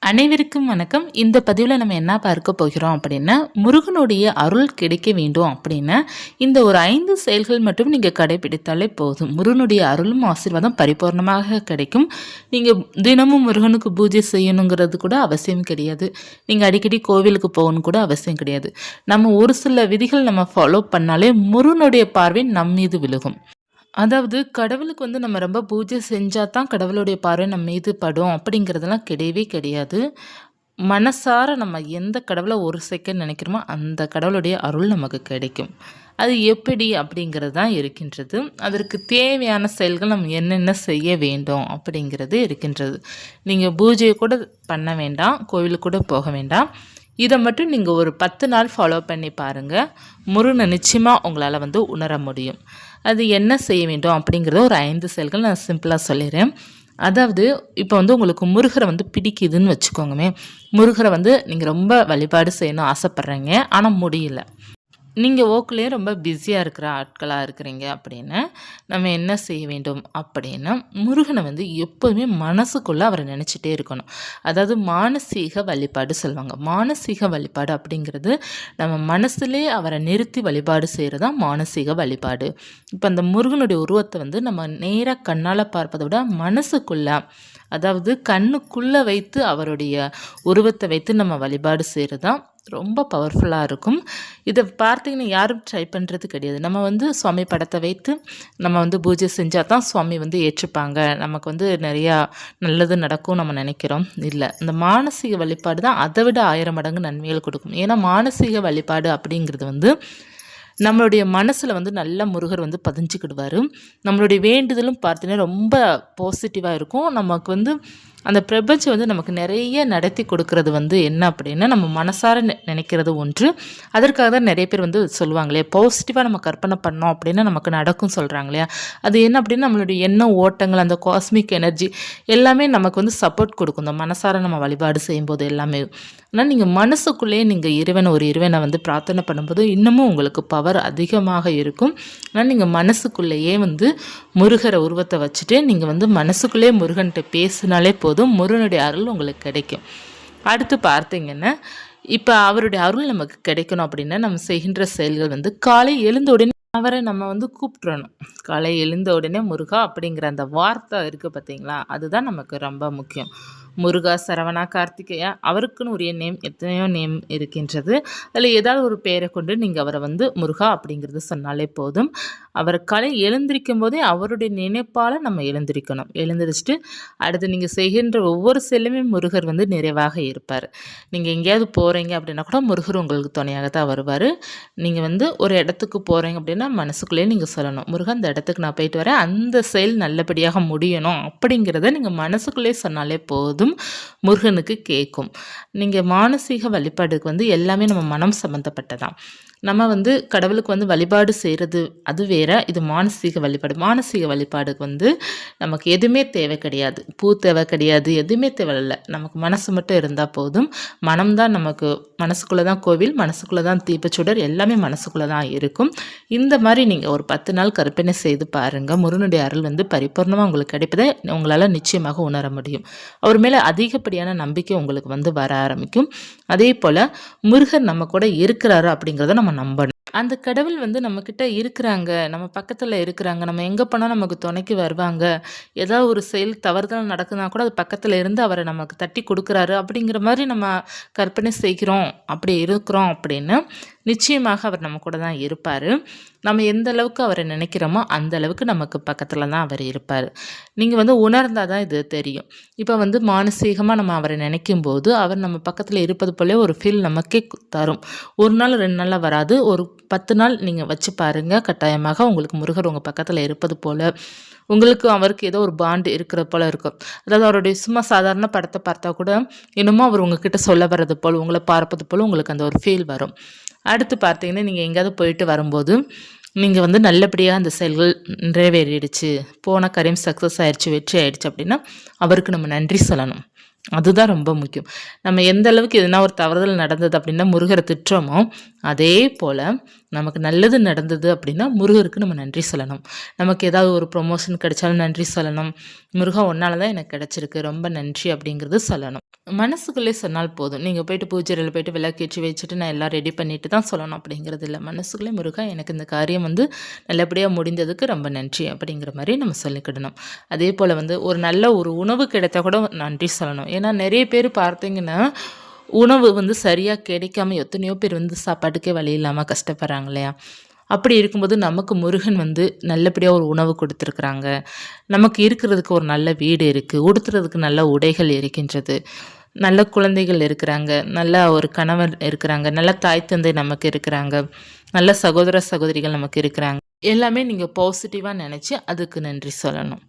அனைவருக்கும் வணக்கம். இந்த பதிவில் நம்ம என்ன பார்க்க போகிறோம் அப்படின்னா, முருகனுடைய அருள் கிடைக்க வேண்டும் அப்படின்னா இந்த ஒரு 5 செயல்கள் மட்டும் நீங்கள் கடைபிடித்தாலே போதும். முருகனுடைய அருளும் ஆசீர்வாதம் பரிபூர்ணமாக கிடைக்கும். நீங்கள் தினமும் முருகனுக்கு பூஜை செய்யணுங்கிறது கூட அவசியம் கிடையாது. நீங்கள் அடிக்கடி கோவிலுக்கு போகணும் கூட அவசியம் கிடையாது. நம்ம ஒரு சில விதிகள் நம்ம ஃபாலோ பண்ணாலே முருகனுடைய பார்வை நம் மீது விழுகும். அதாவது கடவுளுக்கு நம்ம ரொம்ப பூஜை செஞ்சா தான் கடவுளுடைய பார்வை நம்ம மீது படும் அப்படிங்கிறதெல்லாம் கிடையவே கிடையாது. மனசார நம்ம எந்த கடவுளை ஒரு செகண்ட் நினைக்கிறோமோ அந்த கடவுளுடைய அருள் நமக்கு கிடைக்கும். அது எப்படி அப்படிங்கிறது தான் இருக்கின்றது. அதற்கு தேவையான செயல்கள் நம்ம என்னென்ன செய்ய வேண்டும் அப்படிங்கிறது இருக்கின்றது. நீங்கள் பூஜையை கூட பண்ண வேண்டாம், கோவிலுக்கு கூட போக வேண்டாம். இதை மட்டும் நீங்கள் ஒரு 10 நாள் ஃபாலோ பண்ணி பாருங்கள். முருகனை நிச்சயமாக உங்களால் உணர முடியும். அது என்ன செய்ய வேண்டும் அப்படிங்கிறத ஒரு 5 செயல்கள் நான் சிம்பிளாக சொல்லிடுறேன். அதாவது இப்போ உங்களுக்கு முருகரை பிடிக்குதுன்னு வச்சுக்கோங்கமே. முருகரை நீங்கள் ரொம்ப வழிபாடு செய்யணும் ஆசைப்பட்றீங்க, ஆனால் முடியல. நீங்கள் ஓக்குலேயே ரொம்ப பிஸியாக இருக்கிற ஆட்களாக இருக்கிறீங்க அப்படின்னா நம்ம என்ன செய்ய வேண்டும் அப்படின்னா, முருகனை எப்போதுமே மனசுக்குள்ளே அவரை நினச்சிட்டே இருக்கணும். அதாவது மானசீக வழிபாடு சொல்லுவாங்க. மானசீக வழிபாடு அப்படிங்கிறது நம்ம மனசுலே அவரை நிறுத்தி வழிபாடு செய்கிறது தான் மானசீக வழிபாடு. இப்போ அந்த முருகனுடைய உருவத்தை நம்ம நேராக கண்ணால் பார்ப்பதை விட மனசுக்குள்ளே, அதாவது கண்ணுக்குள்ளே வைத்து அவருடைய உருவத்தை வைத்து நம்ம வழிபாடு செய்கிறது தான் ரொம்ப பவர்ஃபுல்லாக இருக்கும். இதை பார்த்தீங்கன்னா யாரும் ட்ரை பண்ணுறது கிடையாது. நம்ம சுவாமி படத்தை வைத்து நம்ம பூஜை செஞ்சால் தான் சுவாமி ஏற்றுப்பாங்க, நமக்கு நிறையா நல்லது நடக்கும் நம்ம நினைக்கிறோம். இல்லை, இந்த மானசீக வழிபாடு தான் அதை விட 1000 மடங்கு நன்மைகள் கொடுக்கும். ஏன்னா மானசீக வழிபாடு அப்படிங்கிறது நம்மளுடைய மனசில் நல்ல முருகர் பதிஞ்சுக்கிடுவார். நம்மளுடைய வேண்டுதலும் பார்த்தீங்கன்னா ரொம்ப பாசிட்டிவாக இருக்கும். நமக்கு அந்த பிரபஞ்சம் நமக்கு நிறைய நடத்தி கொடுக்கறது என்ன அப்படின்னா, நம்ம மனசார நினைக்கிறது ஒன்று. அதற்காக தான் நிறைய பேர் சொல்லுவாங்களே, பாசிட்டிவாக நம்ம கற்பனை பண்ணோம் அப்படின்னா நமக்கு நடக்கும் சொல்கிறாங்க இல்லையா. அது என்ன அப்படின்னா, நம்மளுடைய எண்ணம் ஓட்டங்கள், அந்த காஸ்மிக் எனர்ஜி எல்லாமே நமக்கு சப்போர்ட் கொடுக்கும் இந்த மனசார நம்ம வழிபாடு செய்யும்போது எல்லாமே. ஆனால் நீங்கள் மனசுக்குள்ளேயே நீங்கள் ஒரு இறைவனை பிரார்த்தனை பண்ணும்போது இன்னமும் உங்களுக்கு பவர் அதிகமாக இருக்கும். ஆனால் நீங்கள் மனசுக்குள்ளேயே முருகரை உருவத்தை வச்சுட்டு நீங்கள் மனசுக்குள்ளேயே முருகன்கிட்ட பேசினாலே போதும், முருகனுடைய அருள் உங்களுக்கு கிடைக்கும். அடுத்து பார்த்தீங்கன்னா, இப்போ அவருடைய அருள் நமக்கு கிடைக்கணும் அப்படின்னா நம்ம செய்கின்ற செயல்கள் காலை எழுந்த உடனே அவரை நம்ம கூப்பிட்றணும். காலை எழுந்த உடனே முருகா அப்படிங்கிற அந்த வார்த்தை இருக்குது பார்த்தீங்களா, அதுதான் நமக்கு ரொம்ப முக்கியம். முருகா, சரவணா, கார்த்திகேயா, அவருக்குன்னு உரிய நேம், எத்தனையோ நேம் இருக்கின்றது. அதில் ஏதாவது ஒரு பெயரை கொண்டு நீங்கள் அவரை முருகா அப்படிங்கிறது சொன்னாலே போதும். அவர் காலை எழுந்திருக்கும் போதே அவருடைய நினைப்பால் நம்ம எழுந்திருக்கணும். எழுந்திரிச்சிட்டு அடுத்து நீங்கள் செய்கின்ற ஒவ்வொரு செயலுமே முருகர் நிறைவாக இருப்பார். நீங்கள் எங்கேயாவது போகிறீங்க அப்படின்னா கூட முருகர் உங்களுக்கு துணையாக தான் வருவார். நீங்கள் ஒரு இடத்துக்கு போகிறீங்க அப்படின்னா மனசுக்குள்ளேயே நீங்கள் சொல்லணும், முருகன் அந்த இடத்துக்கு நான் போயிட்டு வரேன், அந்த செயல் நல்லபடியாக முடியணும் அப்படிங்கிறத நீங்கள் மனசுக்குள்ளேயே சொன்னாலே போதும், முருகனுக்கு கேட்கும். நீங்கள் மானசீக வழிபாடுக்கு எல்லாமே நம்ம மனம் சம்மந்தப்பட்டதான். நம்ம கடவுளுக்கு வழிபாடு செய்கிறது அது வேற, இது மானசீக வழிபாடு. மானசீக வழிபாடுக்கு நமக்கு எதுவுமே தேவை கிடையாது, பூ தேவை கிடையாது, எதுவுமே தேவையில்லை. நமக்கு மனசு மட்டும் இருந்தால் போதும். மனம்தான் நமக்கு, மனசுக்குள்ளே தான் கோவில், மனசுக்குள்ளே தான் தீபச்சுடர், எல்லாமே மனசுக்குள்ளே தான் இருக்கும். இந்த மாதிரி நீங்கள் ஒரு 10 நாள் கற்பனை செய்து பாருங்கள். முருகனுடைய அருள் பரிபூர்ணமாக உங்களுக்கு கிடைப்பதை உங்களால் நிச்சயமாக உணர முடியும். அவர் மேலே அதிகப்படியான நம்பிக்கை உங்களுக்கு வர ஆரம்பிக்கும். அதே போல் முருகர் நம்ம கூட இருக்கிறாரு அப்படிங்கிறத நம்ம நம்பணும். அந்த கடவுள் நம்மக்கிட்ட இருக்கிறாங்க, நம்ம பக்கத்தில் இருக்கிறாங்க, நம்ம எங்கே போனால் நமக்கு துணைக்கு வருவாங்க. ஏதாவது ஒரு செயல் தவறுதல் நடக்குதுன்னா கூட அது பக்கத்தில் இருந்து அவரை நமக்கு தட்டி கொடுக்குறாரு அப்படிங்கிற மாதிரி நம்ம கற்பனை செய்கிறோம், அப்படி இருக்கிறோம் அப்படின்னு நிச்சயமாக அவர் நம்ம கூட தான் இருப்பார். நம்ம எந்த அளவுக்கு அவரை நினைக்கிறோமோ அந்த அளவுக்கு நமக்கு பக்கத்தில் தான் அவர் இருப்பார். நீங்கள் உணர்ந்தால் தான் இது தெரியும். இப்போ மானசீகமாக நம்ம அவரை நினைக்கும் போது அவர் நம்ம பக்கத்தில் இருப்பது போலே ஒரு ஃபீல் நமக்கே தரும். ஒரு நாள் 2 நாளில் வராது, ஒரு 10 நாள் நீங்கள் வச்சு பாருங்கள். கட்டாயமாக உங்களுக்கு முருகர் உங்கள் பக்கத்தில் இருப்பது போல், உங்களுக்கு அவருக்கு ஏதோ ஒரு பாண்டு இருக்கிற போல் இருக்கும். அதாவது அவருடைய சும்மா சாதாரண படத்தை பார்த்தா கூட என்னமோ அவர் உங்ககிட்ட சொல்ல வர்றது போல், உங்களை பார்ப்பது போல் உங்களுக்கு அந்த ஒரு ஃபீல் வரும். அடுத்து பார்த்தீங்கன்னா, நீங்கள் எங்கேயாவது போயிட்டு வரும்போது நீங்கள் நல்லபடியாக அந்த செயல்கள் நிறைவேறிடுச்சு, போன காரியம் சக்ஸஸ் ஆயிடுச்சு, வெற்றி ஆயிடுச்சு அப்படின்னா அவருக்கு நம்ம நன்றி சொல்லணும். அதுதான் ரொம்ப முக்கியம். நம்ம எந்த அளவுக்கு எதுனா ஒரு தவறுதல் நடந்தது அப்படின்னா முருகரை திட்டுறோமோ, அதே போல் நமக்கு நல்லது நடந்தது அப்படின்னா முருகருக்கு நம்ம நன்றி சொல்லணும். நமக்கு ஏதாவது ஒரு ப்ரொமோஷன் கிடைச்சாலும் நன்றி சொல்லணும். முருகா, உன்னால தான் எனக்கு கிடச்சிருக்கு, ரொம்ப நன்றி அப்படிங்கிறது சொல்லணும். மனசுக்குள்ளே சொன்னால் போதும். நீங்க போயிட்டு பூஜை அறையில போயிட்டு விளக்கேற்றி வச்சுட்டு நான் எல்லாம் ரெடி பண்ணிட்டு தான் சொல்லணும் அப்படிங்கிறது இல்ல. மனசுக்குள்ளே முருகா எனக்கு இந்த காரியம் வந்து நல்லபடியா முடிந்ததுக்கு ரொம்ப நன்றி அப்படிங்கிற மாரி நம்ம சொல்லிக்கிடணும். அதேபோல வந்து ஒரு நல்ல ஒரு உணவு கிடைத்தா கூட நன்றி சொல்லணும். ஏன்னா நெறைய பேர் பார்த்தீங்கன்னா, உணவு வந்து சரியா கிடைக்காம எத்தனையோ பேர் வந்து சாப்பாட்டுக்கே வழி இல்லாம கஷ்டப்படுறாங்க இல்லையா? அப்படி இருக்கும்போது நமக்கு முருகன் வந்து நல்லபடியா ஒரு உணவு குடுத்துருக்குறாங்க. நமக்கு இருக்கிறதுக்கு ஒரு நல்ல வீடு இருக்கு. உடுத்துறதுக்கு நல்ல உடைகள் இருக்கின்றது. நல்ல குழந்தைகள் இருக்கிறாங்க. நல்ல ஒரு கணவர் இருக்கிறாங்க. நல்ல தாய் தந்தை நமக்கு இருக்கிறாங்க. நல்ல சகோதர சகோதரிகள் நமக்கு இருக்கிறாங்க. எல்லாமே நீங்க பாசிட்டிவா நெனச்சு அதுக்கு நன்றி சொல்லணும்.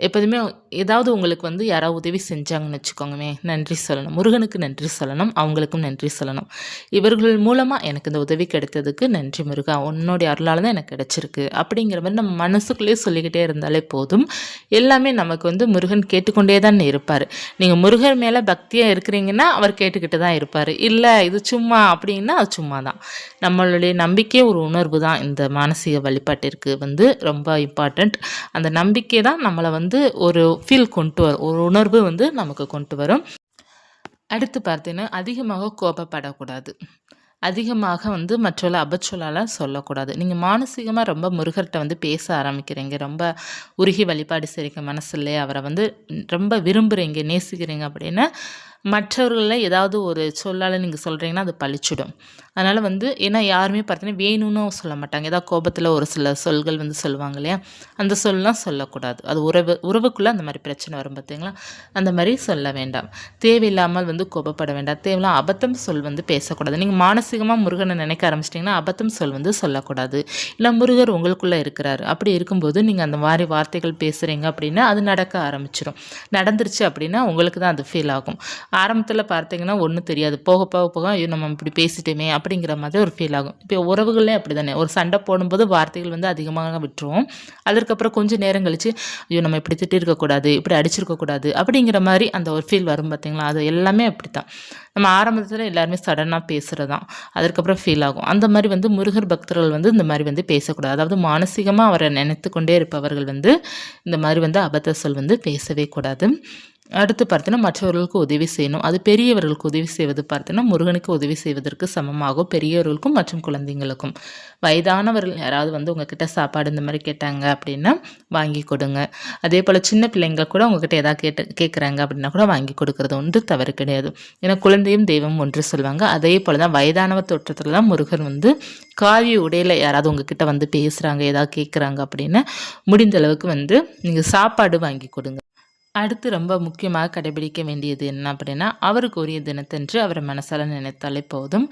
எப்போதுமே ஏதாவது உங்களுக்கு வந்து யாராவது உதவி செஞ்சாங்கன்னு வச்சுக்கோங்களேன், நன்றி சொல்லணும். முருகனுக்கு நன்றி சொல்லணும். அவங்களுக்கும் நன்றி சொல்லணும். இவர்கள் மூலமா எனக்கு இந்த உதவி கிடைத்ததுக்கு நன்றி முருகா. உன்னுடைய அருளால தான் எனக்கு கிடைச்சிருக்கு. அப்படிங்கிற மாரி நம்ம மனசுக்குள்ளேயே சொல்லிக்கிட்டே இருந்தாலே போதும். எல்லாமே நமக்கு வந்து முருகன் கேட்டுக்கொண்டே தான் இருப்பாரு. நீங்க முருகன் மேல பக்தியா இருக்கிறீங்கன்னா, அவர் கேட்டுக்கிட்டு தான் இருப்பாரு. இல்ல இது சும்மா அப்படின்னா, அது சும்மா தான். நம்மளுடைய நம்பிக்கை ஒரு உணர்வு தான் இந்த மானசீக வழிபாட்டிற்கு வந்து ரொம்ப இம்பார்ட்டண்ட். அந்த நம்பிக்கை தான் நம்மள வந்து ஒரு ஃபீல் கொண்டு வரும். ஒரு உணர்வு வந்து நமக்கு கொண்டு வரும். அடுத்து பார்த்தீங்கன்னா, அதிகமாக கோபப்படக்கூடாது. அதிகமாக வந்து மற்றவர்கள அபச்சொல்லால சொல்லக்கூடாது. நீங்க மானசீகமா ரொம்ப முருகர்ட்ட வந்து பேச ஆரம்பிக்கிறீங்க. ரொம்ப உருகி வழிபாடு செய்றீங்க மனசுலயே. அவர வந்து ரொம்ப விரும்புறீங்க, நேசிக்கிறீங்க அப்படின்னா, மற்றவர்கள ஏதாவது ஒரு சொல்லால நீங்க சொல்றீங்கன்னா, அது பலிச்சிடும். அதனால வந்து ஏன்னா யாருமே பார்த்தீங்கன்னா, வேணும்னும் சொல்ல மாட்டாங்க. ஏதாவது கோபத்தில ஒரு சில சொல்கள் வந்து சொல்லுவாங்க இல்லையா? அந்த சொல்லாம் சொல்லக்கூடாது. அது உறவுக்குள்ள அந்த மாரி பிரச்சனை வரும் பார்த்தீங்களா? அந்த மாரி சொல்ல வேண்டாம். தேவையில்லாமல் வந்து கோபப்பட வேண்டாம். தேவையில்லாம அபத்தம் சொல் வந்து பேசக்கூடாது. நீங்க மானசீகமா முருகனை நினைக்க ஆரம்பிச்சிட்டிங்கன்னா, அபத்தம் சொல் வந்து சொல்லக்கூடாது. இல்ல முருகர் உங்களுக்குள்ள இருக்கிறாரு. அப்படி இருக்கும்போது நீங்க அந்த மாரி வார்த்தைகள் பேசுறீங்க அப்படின்னா, அது நடக்க ஆரம்பிச்சுரும். நடந்துருச்சு அப்படின்னா, உங்களுக்கு தான் அது ஃபீல் ஆகும். ஆரம்பத்தில பார்த்தீங்கன்னா, ஒண்ணும் தெரியாது. போக போக போக ஐயோ! நம்ம இப்படி பேசிட்டோமே அப்படிங்கிற மாதிரி ஒரு ஃபீல் ஆகும். இப்போ உறவுகளே அப்படிதானே. ஒரு சண்டை போடும்போது வார்த்தைகள் வந்து அதிகமாக விட்டுருவோம். அதற்கப்புறம் கொஞ்சம் நேரம் கழிச்சு, ஐயோ! நம்ம இப்படி திட்டியிருக்கக்கூடாது, இப்படி அடிச்சிருக்கக்கூடாது அப்படிங்கிற மாரி அந்த ஒரு ஃபீல் வரும் பார்த்தீங்களா? அது எல்லாமே அப்படித்தான். நம்ம ஆரம்பத்தில எல்லாருமே சடனா பேசுறது தான். அதற்கப்புறம் ஃபீல் ஆகும். அந்த மாரி வந்து முருகர் பக்தர்கள் வந்து இந்த மாரி வந்து பேசக்கூடாது. அதாவது மானசீகமா அவர நினைத்து கொண்டே இருப்பவர்கள் வந்து இந்த மாரி வந்து அபத்த சொல் வந்து பேசவே கூடாது. அடுத்து பார்த்தீங்கன்னா, மற்றவர்களுக்கு உதவி செய்யணும். அது பெரியவர்களுக்கு உதவி செய்வது பார்த்தீங்கன்னா, முருகனுக்கு உதவி செய்வதற்கு சமமாகும். பெரியவர்களுக்கும் மற்றும் குழந்தைங்களுக்கும். வயதானவர்கள் யாராவது வந்து உங்ககிட்ட சாப்பாடு இந்த மாரி கேட்டாங்க அப்படின்னா, வாங்கி கொடுங்க. அதேபோல சின்ன பிள்ளைங்க கூட உங்ககிட்ட ஏதாவது கேட்குறாங்க அப்படின்னா கூட வாங்கி கொடுக்குறது ஒன்று தவறு கிடையாது. ஏன்னா குழந்தையும் தெய்வம் ஒன்று சொல்லுவாங்க. அதே போல தான் வயதானவர் தோற்றத்தில தான் முருகன் வந்து காவிய உடையில யாராவது உங்ககிட்ட வந்து பேசுறாங்க, ஏதாவது கேட்குறாங்க அப்படின்னா, முடிந்த அளவுக்கு வந்து நீங்க சாப்பாடு வாங்கி கொடுங்க. அடுத்து ரொம்ப முக்கியமாக கடைபிடிக்க வேண்டியது என்ன அப்படின்னா, அவருக்கு உரிய தினத்தன்று அவரை மனசால நினைத்தாலே போதும்.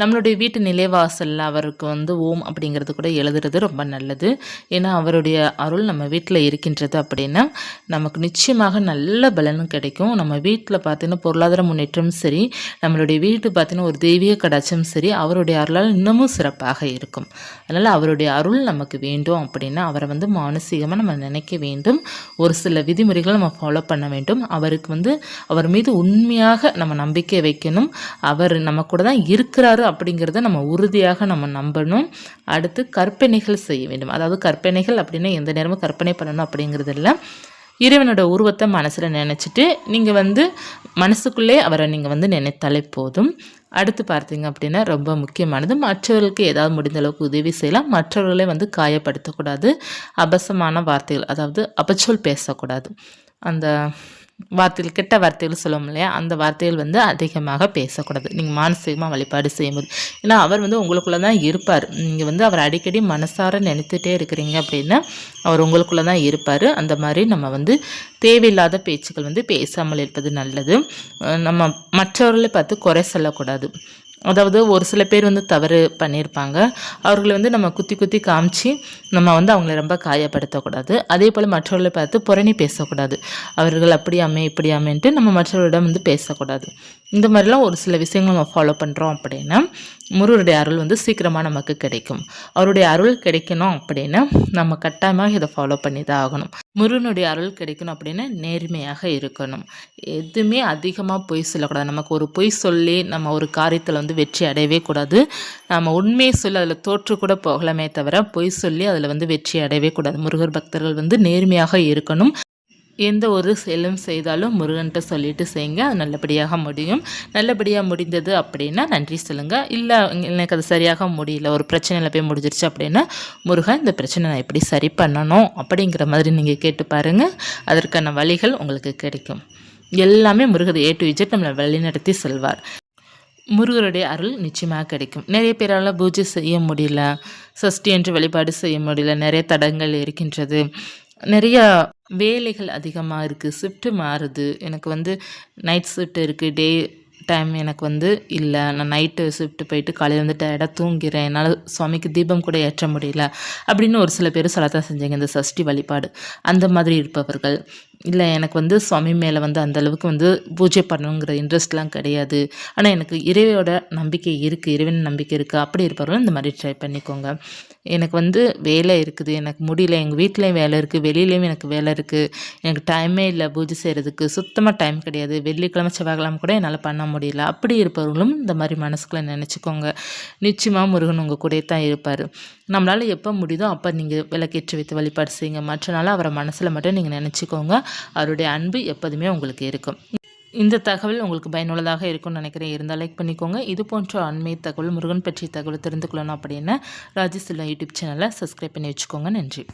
நம்மளுடைய வீட்டு நிலைவாசல்ல அவருக்கு வந்து ஓம் அப்படிங்கிறது கூட எழுதுறது ரொம்ப நல்லது. ஏன்னா அவருடைய அருள் நம்ம வீட்டில் இருக்கின்றது அப்படின்னா, நமக்கு நிச்சயமாக நல்ல பலனும் கிடைக்கும். நம்ம வீட்டில் பார்த்தீங்கன்னா பொருளாதார முன்னேற்றமும் சரி, நம்மளுடைய வீட்டு பார்த்தீங்கன்னா ஒரு தெய்வீக கடாட்சமும் சரி, அவருடைய அருளால் இன்னமும் சிறப்பாக இருக்கும். அதனால் அவருடைய அருள் நமக்கு வேண்டும் அப்படின்னா, அவரை வந்து மானசீகமாக நம்ம நினைக்க வேண்டும். ஒரு சில விதிமுறைகளை நம்ம ஃபாலோ பண்ண வேண்டும். அவருக்கு வந்து அவர் மீது உண்மையாக நம்ம நம்பிக்கை வைக்கணும். அவர் நம்ம கூட தான் இருக்கிறாரு அப்படிங்கிறத நம்ம உறுதியாக நம்ம நம்பணும். அடுத்து கற்பனைகள் செய்ய வேண்டும். அதாவது கற்பனைகள் அப்படின்னா எந்த நேரமும் கற்பனை பண்ணணும் அப்படிங்கிறது இல்லை. இறைவனோட உருவத்தை மனசில் நினச்சிட்டு நீங்கள் வந்து மனசுக்குள்ளே அவரை நீங்கள் வந்து நினைத்தாலே போதும். அடுத்து பார்த்தீங்க அப்படின்னா ரொம்ப முக்கியமானது மற்றவர்களுக்கு ஏதாவது முடிந்த அளவுக்கு உதவி செய்யலாம். மற்றவர்களை வந்து காயப்படுத்தக்கூடாது. அபசமான வார்த்தைகள் அதாவது அபச்சொல் பேசக்கூடாது. அந்த வார்த்தைகள் கெட்ட வார்த்தைகள் சொல்லுவோம் இல்லையா? அந்த வார்த்தைகள் வந்து அதிகமாக பேசக்கூடாது. நீங்கள் மானசீகமாக வழிபாடு செய்யும்போது. ஏன்னா அவர் வந்து உங்களுக்குள்ளே தான் இருப்பார். நீங்கள் வந்து அவர் அடிக்கடி மனசார நினைத்துட்டே இருக்கிறீங்க அப்படின்னா, அவர் உங்களுக்குள்ளே தான் இருப்பார். அந்த மாதிரி நம்ம வந்து தேவையில்லாத பேச்சுக்கள் வந்து பேசாமல் இருப்பது நல்லது. நம்ம மற்றவர்களை பார்த்து குறை சொல்லக்கூடாது. அதாவது ஒரு சில பேர் வந்து தவறு பண்ணியிருப்பாங்க. அவர்களை வந்து நம்ம குத்தி குத்தி காமிச்சு நம்ம வந்து அவங்கள ரொம்ப காயப்படுத்தக்கூடாது. அதே போல் மற்றவர்களை பார்த்து புரணி பேசக்கூடாது. அவர்கள் அப்படியாமே இப்படியாமேன்ட்டு நம்ம மற்றவர்களிடம் வந்து பேசக்கூடாது. இந்த மாதிரிலாம் ஒரு சில விஷயங்கள் நம்ம ஃபாலோ பண்ணுறோம் அப்படின்னா முருகருடைய அருள் வந்து சீக்கிரமாக நமக்கு கிடைக்கும். அவருடைய அருள் கிடைக்கணும் அப்படின்னா நம்ம கட்டாயமாக இதை ஃபாலோ பண்ணி தான் ஆகணும். முருகனுடைய அருள் கிடைக்கணும் அப்படின்னா நேர்மையாக இருக்கணும். எதுவுமே அதிகமாக பொய் சொல்லக்கூடாது. நமக்கு ஒரு பொய் சொல்லி நம்ம ஒரு காரியத்தில் வந்து வெற்றி அடையவே கூடாது. நம்ம உண்மையை சொல்லி அதில் தோற்று கூட போகலாமே தவிர பொய் சொல்லி அதில் வந்து வெற்றி அடையவே கூடாது. முருகர் பக்தர்கள் வந்து நேர்மையாக இருக்கணும். எந்த ஒரு செயலும் செய்தாலும் முருகன்கிட்ட சொல்லிட்டு செய்யுங்க. அது நல்லபடியாக முடியும். நல்லபடியாக முடிந்தது அப்படின்னா நன்றி சொல்லுங்கள். இல்லை எனக்கு அது சரியாக முடியல, ஒரு பிரச்சனையில் போய் முடிஞ்சிருச்சு அப்படின்னா, முருகன் இந்த பிரச்சனை நான் எப்படி சரி பண்ணணும் அப்படிங்கிற மாதிரி நீங்கள் கேட்டு பாருங்கள். அதற்கான வழிகள் உங்களுக்கு கிடைக்கும். எல்லாமே முருகர் A to Z நம்மளை வழிநடத்தி செல்வார். முருகருடைய அருள் நிச்சயமாக கிடைக்கும். நிறைய பேரால் பூஜை செய்ய முடியல, சஷ்டி என்று வழிபாடு செய்ய முடியல, நிறைய தடங்கள் இருக்கின்றது, நிறைய வேலைகள் அதிகமாக இருக்குது, ஷிஃப்ட்டு மாறுது, எனக்கு வந்து நைட் ஷிஃப்ட் இருக்குது, டே டைம் எனக்கு வந்து இல்லை, நான் நைட்டு ஷிஃப்ட்டு போயிட்டு காலையில் வந்து டயர்டாக தூங்கிறேன், என்னால் சுவாமிக்கு தீபம் கூட ஏற்ற முடியல அப்படின்னு ஒரு சில பேர் சொல்லத்தான் செஞ்சாங்க இந்த சஷ்டி வழிபாடு. அந்த மாதிரி இருப்பவர்கள், இல்லை எனக்கு வந்து சுவாமி மேலே வந்து அந்தளவுக்கு வந்து பூஜை பண்ணணுங்கிற இன்ட்ரெஸ்ட்லாம் கிடையாது, ஆனால் எனக்கு இறைவோட நம்பிக்கை இருக்குது, இறைவன் நம்பிக்கை இருக்குது, அப்படி இருப்பவர்களும் இந்த மாதிரி ட்ரை பண்ணிக்கோங்க. எனக்கு வந்து வேலை இருக்குது, எனக்கு முடியல, எங்கள் வீட்லேயும் வேலை இருக்குது, வெளியிலேயும் எனக்கு வேலை இருக்குது, எனக்கு டைமே இல்லை பூஜை செய்கிறதுக்கு, சுத்தமாக டைம் கிடையாது, வெள்ளிக்கிழமை செவ்வாய்க்கிழமை கூட என்னால் பண்ண முடியல, அப்படி இருப்பவர்களும் இந்த மாதிரி மனசுக்குள்ளே நினச்சிக்கோங்க. நிச்சயமாக முருகன் உங்கள் கூட தான் இருப்பார். நம்மளால் எப்போ முடியுதோ அப்போ நீங்கள் விளக்கேற்றி வைத்து வழிபாடு செய்யுங்க. மற்ற நாள் அவரை மனசில் மட்டும் நீங்கள் நினச்சிக்கோங்க. அவருடைய அன்பு எப்போதுமே உங்களுக்கு இருக்கும். இந்த தகவல் உங்களுக்கு பயனுள்ளதாக இருக்கும்னு நினைக்கிறேன். இருந்தால் லைக் பண்ணிக்கோங்க. இது போன்ற ஆன்மீக தகவல், முருகன் பற்றிய தகவல் தெரிந்து கொள்ளணும் அப்படின்னா ராஜேஷ் செல்வம் யூடியூப் சேனலை சப்ஸ்கிரைப் பண்ணி வச்சுக்கோங்க. நன்றி.